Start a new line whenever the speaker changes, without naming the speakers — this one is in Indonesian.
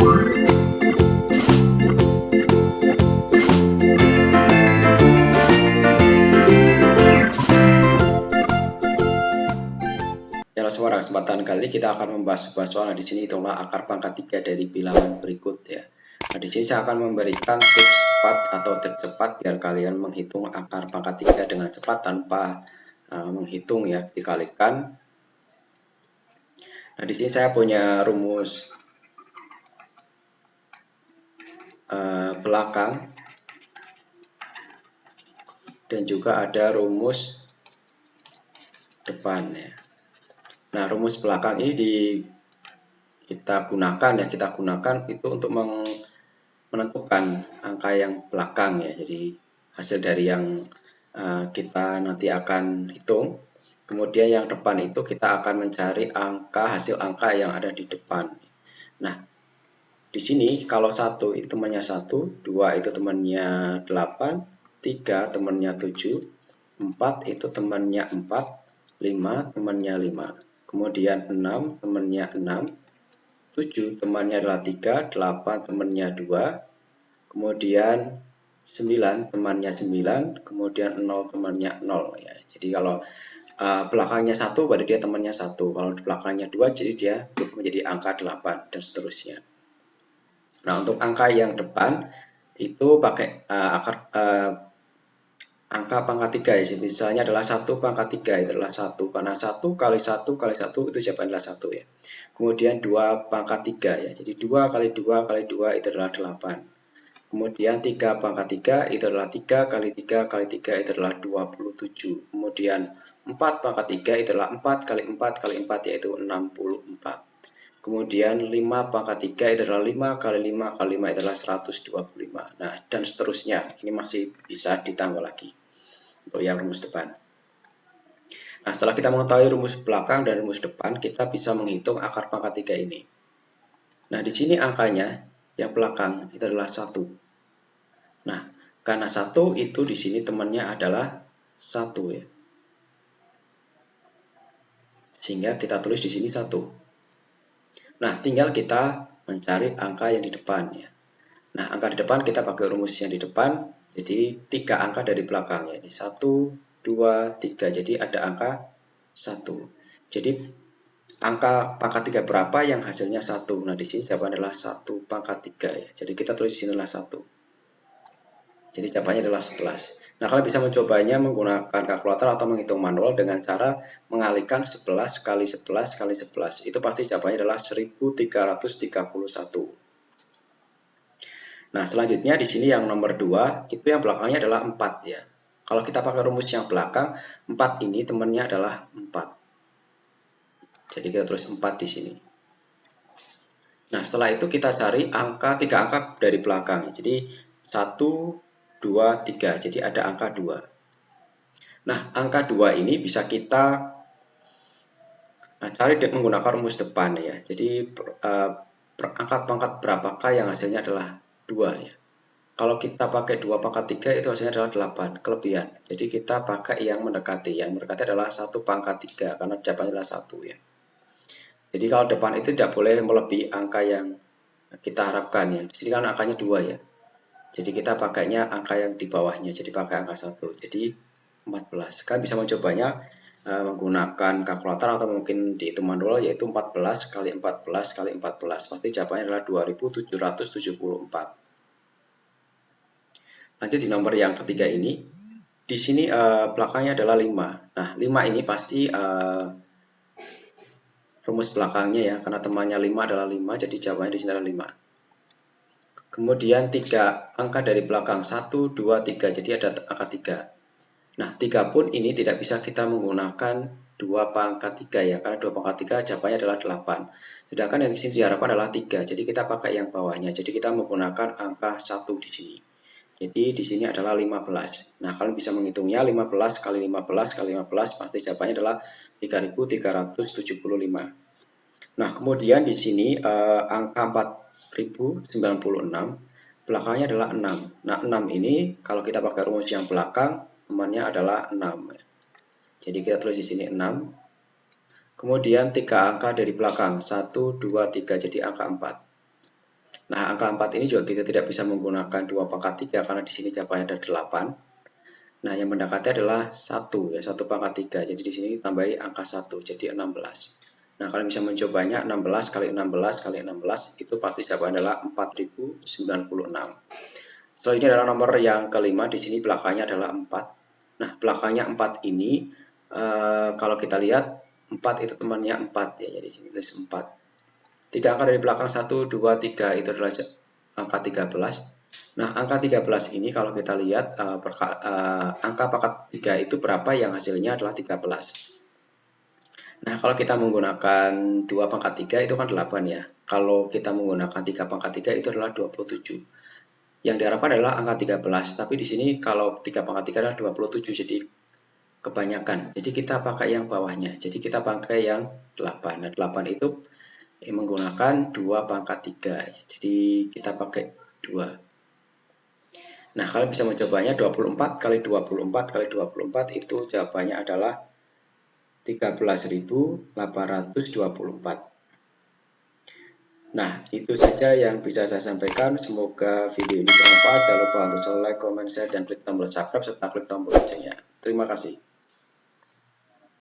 Ya, pada kesempatan kali ini kita akan membahas sebuah soal. Nah, di sini hitunglah akar pangkat 3 dari bilangan berikut ya. Nah, di sini saya akan memberikan tips cepat atau trik cepat biar kalian menghitung akar pangkat 3 dengan cepat tanpa menghitung ya, dikalikan. Nah, di sini saya punya rumus belakang dan juga ada rumus depan ya. Nah, rumus belakang ini kita gunakan itu untuk menentukan angka yang belakang ya. Jadi hasil dari yang kita nanti akan hitung. Kemudian yang depan itu kita akan mencari hasil angka yang ada di depan. Nah, di sini kalau 1 itu temannya 1, 2 itu temannya 8, 3 temannya 7, 4 itu temannya 4, 5 temannya 5. Kemudian 6 temannya 6, 7 temannya adalah 3, 8 temannya 2, kemudian 9 temannya 9, kemudian 0 temannya 0 ya. Jadi kalau belakangnya 1 berarti dia temannya 1, kalau belakangnya 2 jadi dia menjadi angka 8 dan seterusnya. Nah, untuk angka yang depan itu pakai angka pangkat 3 ya. Misalnya adalah 1 pangkat 3 itu adalah 1, karena 1 kali 1 kali 1 itu jawabannya adalah 1 ya. Kemudian 2 pangkat 3 ya. Jadi 2 kali 2 kali 2 itu adalah 8. Kemudian 3 pangkat 3 itu adalah 3 kali 3 kali 3 itu adalah 27. Kemudian 4 pangkat 3 itu adalah 4 kali 4 kali 4 yaitu 64. Kemudian 5 pangkat 3 itu adalah 5 kali 5 kali 5 itu adalah 125. Nah, dan seterusnya. Ini masih bisa ditambah lagi untuk yang rumus depan. Nah, setelah kita mengetahui rumus belakang dan rumus depan, kita bisa menghitung akar pangkat 3 ini. Nah, di sini angkanya yang belakang itu adalah 1. Nah, karena 1 itu di sini temannya adalah 1 ya. Sehingga kita tulis di sini 1. Nah, tinggal kita mencari angka yang di depan ya. Nah, angka di depan kita pakai rumus yang di depan. Jadi 3 angka dari belakang ya. Ini 1, 2, 3. Jadi ada angka 1. Jadi angka pangkat 3 berapa yang hasilnya 1? Nah, di sini jawabannya adalah 1 pangkat 3 ya. Jadi kita tulis di sini adalah 1. Jadi jawabannya adalah 11. Nah, kalian bisa mencobanya menggunakan kalkulator atau menghitung manual dengan cara mengalihkan 11 kali 11 kali 11. Itu pasti jawabannya adalah 1331. Nah, selanjutnya di sini yang nomor 2, itu yang belakangnya adalah 4 ya. Kalau kita pakai rumus yang belakang, 4 ini temannya adalah 4. Jadi kita tulis 4 di sini. Nah, setelah itu kita cari 3 angka dari belakang. Jadi 1, 2, 3. Jadi ada angka 2. Nah, angka 2 ini bisa kita cari menggunakan rumus depan ya. Jadi angka pangkat berapakah yang hasilnya adalah 2 ya. Kalau kita pakai 2 pangkat 3 itu hasilnya adalah 8, kelebihan. Jadi kita pakai yang mendekati. Yang mendekati adalah 1 pangkat 3 karena jawabannya adalah 1 ya. Jadi kalau depan itu tidak boleh melebihi angka yang kita harapkan ya. Di sini kan angkanya 2 ya. Jadi kita pakainya angka yang di bawahnya. Jadi pakai angka 1. Jadi 14. Kalian bisa mencobanya menggunakan kalkulator atau mungkin dihitung manual yaitu 14 kali 14 kali 14. Pasti jawabannya adalah 2774. Lanjut di nomor yang ketiga ini. Di sini belakangnya adalah 5. Nah, 5 ini pasti rumus belakangnya ya, karena temannya 5 adalah 5, jadi jawabannya di sini adalah 5. Kemudian 3 angka dari belakang 1, 2, 3, jadi ada angka 3. Nah, 3 pun ini tidak bisa kita menggunakan 2 pangkat 3 ya, karena 2 pangkat 3 jawabannya adalah 8. Sedangkan yang di sini diharapkan adalah 3, jadi kita pakai yang bawahnya. Jadi kita menggunakan angka 1 di sini. Jadi di sini adalah 15. Nah, kalian bisa menghitungnya 15 kali 15 kali 15 pasti jawabannya adalah 3375. Nah, kemudian di sini angka 4096 belakangnya adalah 6. Nah, 6 ini kalau kita pakai rumus yang belakang temannya adalah 6. Jadi kita tulis di sini 6. Kemudian 3 angka dari belakang 1, 2, 3 jadi angka 4. Nah, angka 4 ini juga kita tidak bisa menggunakan 2 pangkat 3 karena di sini jawabannya ada 8. Nah, yang mendekati adalah 1 ya, 1 pangkat 3. Jadi di sini tambahi angka 1 jadi 16. Nah, kalian bisa mencobanya 16 kali 16 kali 16 itu pasti jawabannya adalah 4096. Selanjutnya adalah nomor yang kelima, di sini belakangnya adalah 4. Nah, belakangnya 4 ini kalau kita lihat 4 itu temannya 4 ya, jadi ini tulis 4. 3 angka dari belakang 1, 2, 3 itu adalah angka 13. Nah, angka 13 ini kalau kita lihat angka pangkat 3 itu berapa yang hasilnya adalah 13. Nah, kalau kita menggunakan 2 pangkat 3 itu kan 8 ya. Kalau kita menggunakan 3 pangkat 3 itu adalah 27. Yang diharapkan adalah angka 13, tapi di sini kalau 3 pangkat 3 adalah 27, jadi kebanyakan. Jadi kita pakai yang bawahnya. Jadi kita pakai yang 8. Nah, 8 itu menggunakan 2 pangkat 3. Jadi kita pakai 2. Nah, kalian bisa mencobanya 24 kali 24 kali 24 itu jawabannya adalah 13.824. Nah, itu saja yang bisa saya sampaikan. Semoga video ini bermanfaat. Jangan lupa untuk like, comment, share, dan klik tombol subscribe serta klik tombol loncengnya. Terima kasih.